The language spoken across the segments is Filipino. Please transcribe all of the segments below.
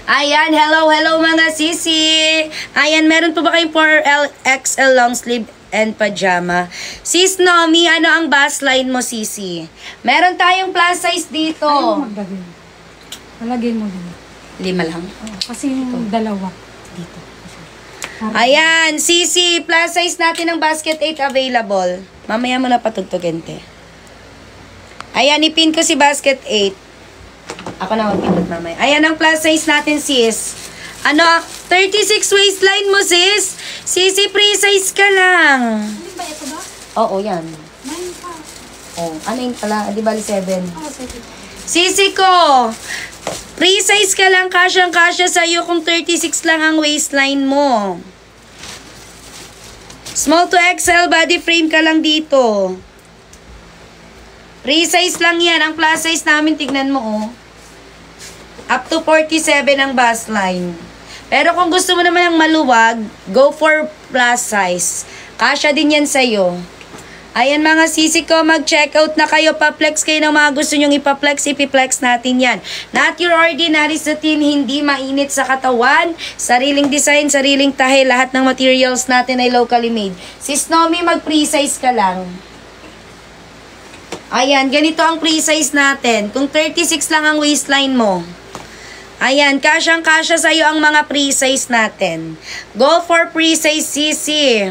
Ayan, hello mga sisi. Ayan, meron po ba kayong 4XL long sleeve and pajama? Sis Nomi, ano ang bust line mo, sisi? Meron tayong plus size dito. Ano magdagin? Palagay mo din. 5 lang. Kasi yung dalawa dito. Ayan, sisi, plus size natin ng basket 8 available. Mamaya mo na patugtugin, te. Ayan, ipin ko si basket 8. Ako na magpindot mamaya. Ayan ang plus size natin, sis. Ano, 36 waistline mo, sis. Sisi, pre-size ka lang. Ano ba ito ba? Oo, yan. 9 pa. Oh, ano yun pala? Di bali 7. Oh, 7. Sisi ko, pre-size ka lang, kasyang-kasya sa'yo kung 36 lang ang waistline mo. Small to XL body frame ka lang dito. Pre-size lang yan. Ang plus size namin, tignan mo, oh. Up to 47 ang bust line. Pero kung gusto mo naman ng maluwag, go for plus size. Kasya din yan sa'yo. Ayan mga sisi ko, mag-checkout na kayo. Pa-flex kayo ng mga gusto nyong ipa-flex. Ipi-flex natin yan. Not your ordinary satin, hindi mainit sa katawan. Sariling design, sariling tahe. Lahat ng materials natin ay locally made. Sis Nomi, mag-pre-size ka lang. Ayan, ganito ang pre-size natin. Kung 36 lang ang waistline mo. Ayan, kasyang-kasya sa'yo ang mga pre-size natin. Go for pre-size, sisi.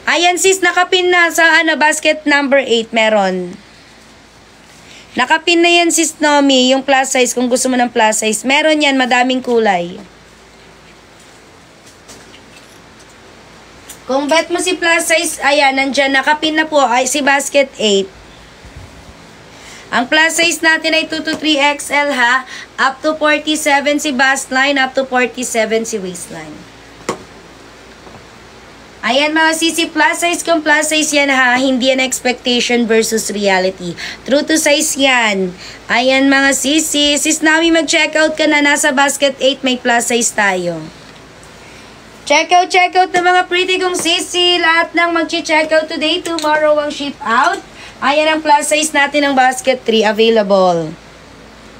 Ayan, sis, nakapin na sa basket number 8, meron. Nakapin na yan, sis Nomi, yung plus size, kung gusto mo ng plus size. Meron yan, madaming kulay. Kung bet mo si plus size, ayan, nandyan, nakapin na po, ay, si basket 8. Ang plus size natin ay 2 to 3 XL ha. Up to 47 si bust line, up to 47 si waistline. Ayan mga sisi, plus size kung plus size yan ha. Hindi yan expectation versus reality. True to size yan. Ayan mga sisi. Sis Nami, mag-checkout ka na. Nasa basket 8 may plus size tayo. Checkout na mga pretty kong sisi. Lahat ng mag-checkout today, tomorrow ang ship out. Ayan ang plus size natin ng basket 3 available.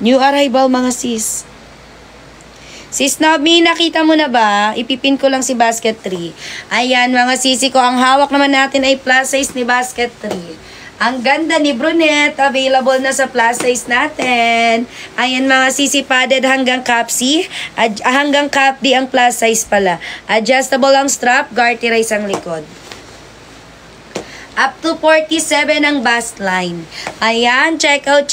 New arrival mga sis. Sis Nomi, nakita mo na ba? Ipipin ko lang si basket 3. Ayan mga sisi ko, ang hawak naman natin ay plus size ni basket 3. Ang ganda ni brunette, available na sa plus size natin. Ayan mga sisi, padded hanggang cap C. Hanggang cap D ang plus size pala. Adjustable ang strap, garterize ang likod. Up to 47 ang bust line. Ayan, checkout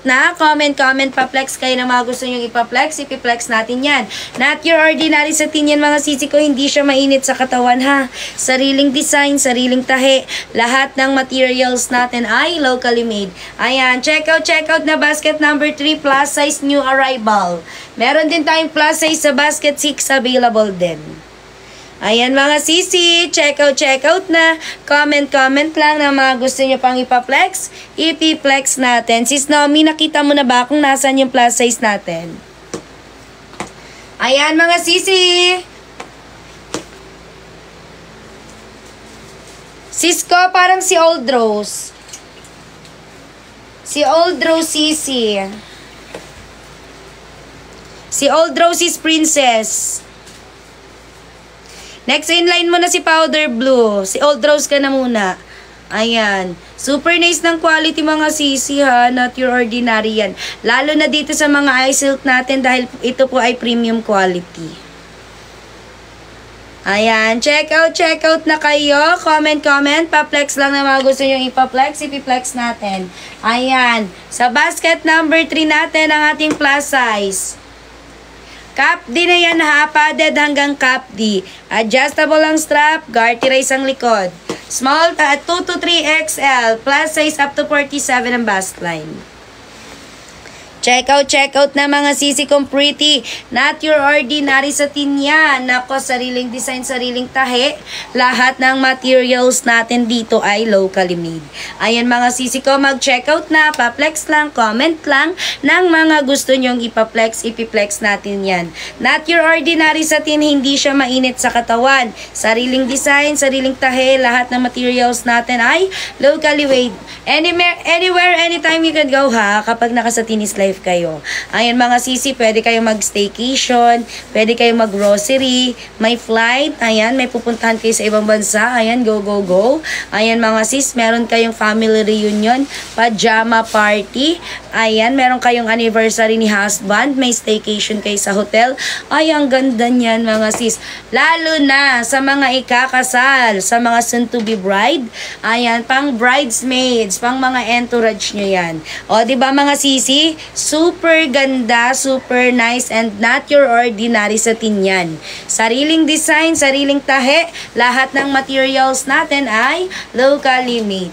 na. Comment, pa-flex kayo ng mga gusto nyong ipa-flex. Ipi-flex natin yan. Not your ordinary satin yan mga sisi ko. Hindi siya mainit sa katawan ha. Sariling design, sariling tahe. Lahat ng materials natin ay locally made. Ayan, checkout na basket number 3 plus size new arrival. Meron din tayong plus size sa basket 6 available din. Ayan mga sisi, checkout na. Comment lang na mga gusto nyo pang ipa-flex. Ipi-flex natin. Sis Nomi, nakita mo na ba kung nasan yung plus size natin? Ayan mga sisi. Sis ko, parang si Old Rose. Si Old Rose sisi. Si Old Rose is princess. Next in line mo na si Powder Blue. Si Old Rose ka na muna. Ayan. Super nice ng quality mga sisi ha. Not your ordinary yan. Lalo na dito sa mga eye silk natin dahil ito po ay premium quality. Ayan. Checkout na kayo. Comment. Pa-flex lang na mga gusto nyo ipa-flex. Ipi-flex natin. Ayan. Sa basket number 3 natin ang ating plus size. Cap D na yan ha, padded hanggang cap D. Adjustable ang strap, garterize ang likod. Small, 2 to 3 XL, plus size up to 47 ang bust line. Checkout na mga sisi kong pretty. Not your ordinary satin yan. Nako, sariling design, sariling tahe. Lahat ng materials natin dito ay locally made. Ayan mga sisi ko, mag-checkout na. Pa-flex lang, comment lang ng mga gusto nyong ipa-flex, ipi-flex natin yan. Not your ordinary satin, hindi siya mainit sa katawan. Sariling design, sariling tahe. Lahat ng materials natin ay locally made. Anywhere, anytime you can go ha, kapag nakasatin is live life kayo. Ayan mga sisi, pwede kayong mag-staycation, pwede kayong mag-grocery, may flight, ayan, may pupuntahan kayo sa ibang bansa, ayan, go, go, go. Ayan mga sis, meron kayong family reunion, pajama party, ayan, meron kayong anniversary ni husband, may staycation kayo sa hotel. Ay, ang ganda niyan mga sis. Lalo na sa mga ikakasal, sa mga soon-to-be bride, ayan, pang bridesmaids, pang mga entourage nyo yan. O, diba mga sisi? Super ganda, super nice, and not your ordinary satin yan. Sariling design, sariling tahe, lahat ng materials natin ay locally made.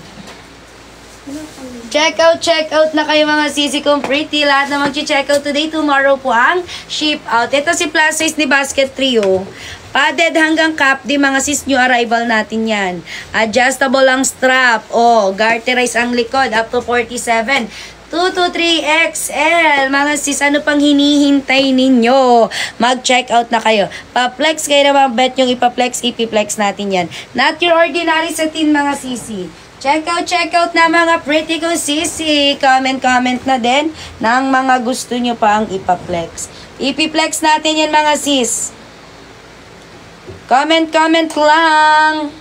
Check out na kayo mga sisi kong pretty. Lahat na mag-check out today, tomorrow po ang ship out. Ito si plus size ni Basket Trio. Padded hanggang cap, di mga sis, new arrival natin yan. Adjustable ang strap. O, garterize ang likod, up to 47. 2 to 3 XL. Mga sis, ano pang hinihintay ninyo? Mag-check out na kayo. Pa-flex kayo na mga bet yung ipa-flex, ipiplex natin yan. Not your ordinary satin mga sisi. Check out na mga pretty kong sisi. Comment na din ng mga gusto nyo pa ang ipaplex. Ipiplex natin yan mga sis. Comment lang.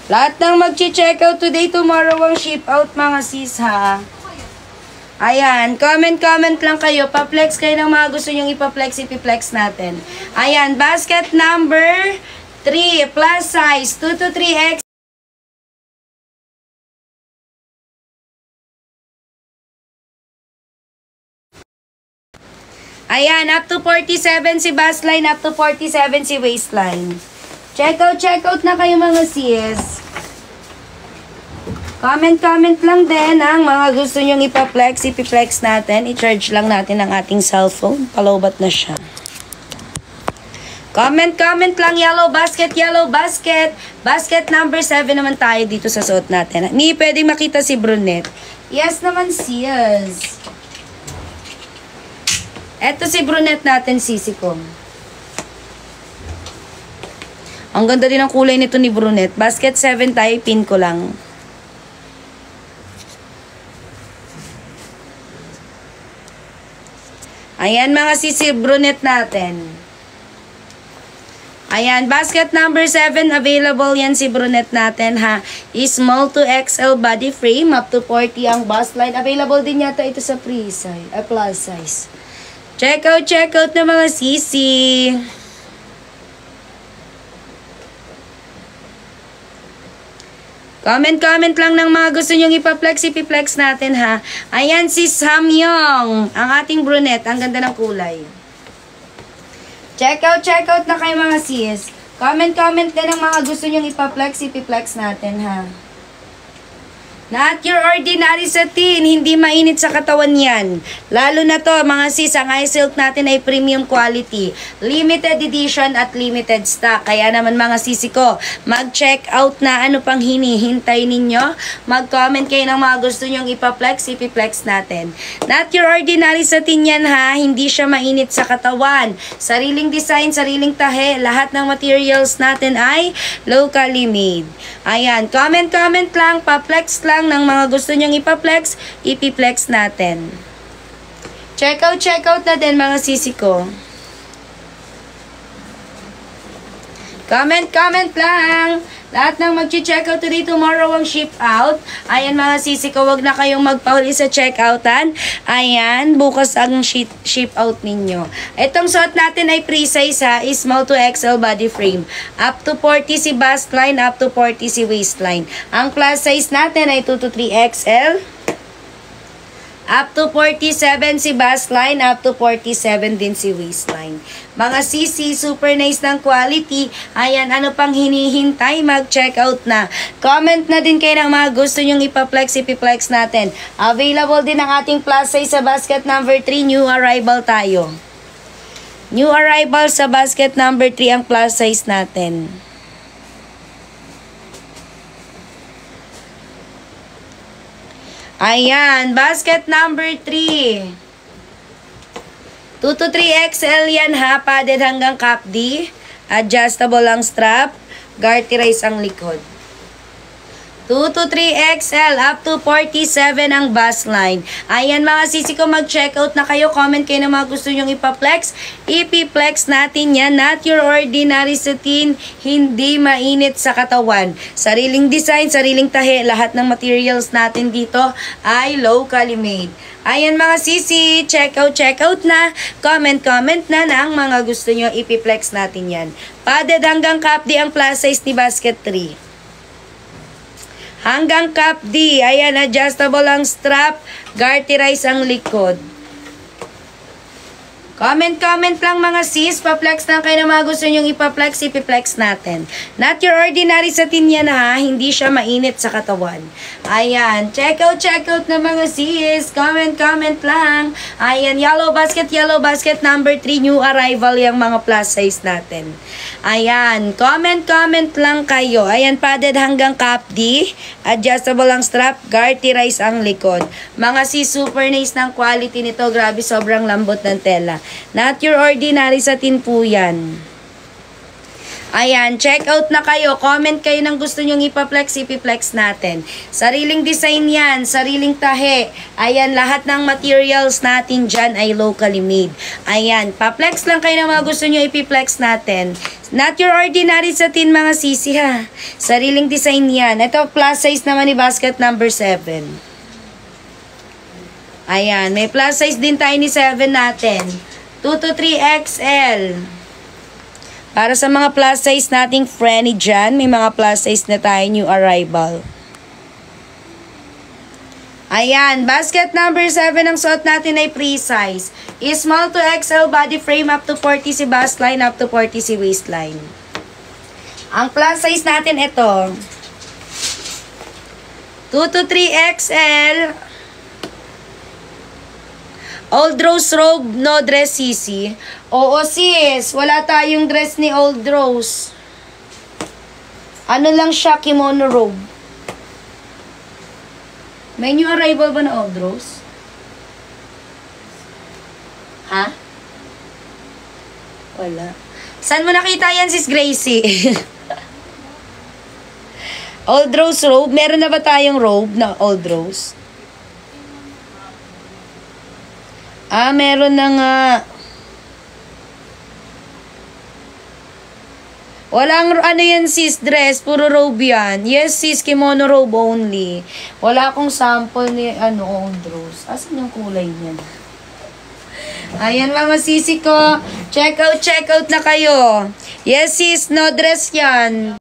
Lahat ng mag-check out today, tomorrow ang ship out mga sis ha. Ayan, comment lang kayo. Pa-flex kayo ng mga gusto nyong ipa-flex, ipiplex natin. Ayan, basket number 3, plus size, 2 to 3X. Ayan, up to 47 si bust line, up to 47 si waistline. Check out na kayo mga sis. Comment lang din ang mga gusto nyong ipa-flex, ipiplex natin. I-charge lang natin ang ating cellphone. Palobat na siya. Comment lang, yellow basket. Basket number 7 naman tayo dito sa suot natin. Hindi pwedeng makita si brunette. Yes naman sis. Eto si brunette natin, sisi ko. Ang ganda din ang kulay nito ni brunette. Basket 7 tayo, pin ko lang. Ayan mga sisi, brunette natin. Ayan, basket number 7, available yan si brunette natin ha. Small to XL body frame, up to 40 ang bust line. Available din yata ito sa free size, plus size. Check out na mga sisi. Comment lang ng mga gusto nyong ipaplex, ipiplex natin ha. Ayan si Samyong, ang ating brunette. Ang ganda ng kulay. Check out na kayo mga sis. Comment din ng mga gusto nyong ipaplex, ipiplex natin ha. Not your ordinary satin, hindi mainit sa katawan yan. Lalo na to, mga sis, ang iSilk natin ay premium quality. Limited edition at limited stock. Kaya naman mga sisi ko, mag-check out na ano pang hinihintay ninyo. Mag-comment kayo ng mga gusto nyong ipaplex, ipiplex natin. Not your ordinary satin yan ha, hindi siya mainit sa katawan. Sariling design, sariling tahe, lahat ng materials natin ay locally made. Ayan, comment lang, pa-flex lang ng mga gusto nyong ipaplex, ipiplex natin. Check out na din mga sisi ko. Comment lang. Lahat ng mag-check out today, tomorrow ang ship out. Ayan mga sisi ko, wag na kayong magpahuli sa check-outan. Ayan, bukas ang ship out ninyo. Itong suot natin ay pre-size ha, small to XL body frame. Up to 40 si bust line, up to 40 si waistline. Ang plus size natin ay 2 to 3 XL. Up to 47 si bust line, up to 47 din si waistline. Mga sisi, super nice ng quality. Ayan, ano pang hinihintay? Mag-check out na. Comment na din kayo ng mga gusto nyong ipaplex, ipiplex natin. Available din ang ating plus size sa basket number 3. New arrival tayo. New arrival sa basket number 3 ang plus size natin. Ayan, basket number 3. 2 to 3 XL yan ha, padded hanggang cap D. Adjustable ang strap, garterize ang likod. 2 to 3 XL, up to 47 ang bust line. Ayan mga sisi ko, mag-check out na kayo. Comment kayo na mga gusto nyong ipaplex. Ipiplex natin yan. Not your ordinary satin. Hindi mainit sa katawan. Sariling design, sariling tahe. Lahat ng materials natin dito ay locally made. Ayan mga sisi, check out na. Comment na ang mga gusto nyo. Ipiplex natin yan. Padded hanggang cap D ang plus size ni basket 3. Hanggang cap D. Ayan, adjustable ang strap. Garterize ang likod. Comment lang mga sis. Paplex lang kayo na mga gusto nyong ipaplex. Ipiplex natin. Not your ordinary satin yan ha. Hindi siya mainit sa katawan. Ayan. Check out na mga sis. Comment lang. Ayan. Yellow basket number 3. New arrival yung mga plus size natin. Ayan. Comment lang kayo. Ayan. Padded hanggang cap D. Adjustable ang strap. Garterize ang likod. Mga sis, super nice ng quality nito. Grabe, sobrang lambot ng tela. Not your ordinary satin po yan. Ayan, check out na kayo. Comment kayo ng gusto nyong ipaplex, ipiplex natin. Sariling design yan, sariling tahe. Ayan, lahat ng materials natin dyan ay locally made. Ayan, paplex lang kayo ng mga gusto nyo ipiplex natin. Not your ordinary satin mga sisi ha. Sariling design yan. Ito plus size naman ni basket number 7. Ayan, may plus size din tayo ni 7 natin. 2 to 3 XL. Para sa mga plus size nating friendly dyan, may mga plus size na tayo, new arrival. Ayan, basket number 7 ang suot natin ay pre-size. Small to XL body frame, up to 40 si bust line, up to 40 si waistline. Ang plus size natin ito. 2 to 3 XL. Old Rose robe, no dress sisi. Oo sis, wala tayong dress ni Old Rose. Ano lang siya, kimono robe. May new arrival ba na Old Rose? Ha? Wala. Saan mo nakita yan sis Gracie? Old Rose robe, meron na ba tayong robe na Old Rose? Ah, meron na nga. Walang, ano yan sis, dress. Puro robe yan. Yes sis, kimono robe only. Wala akong sample ni, Old Rose. Asan yung kulay niyan? Ayan mga sisi ko. Check out na kayo. Yes sis, no dress yan.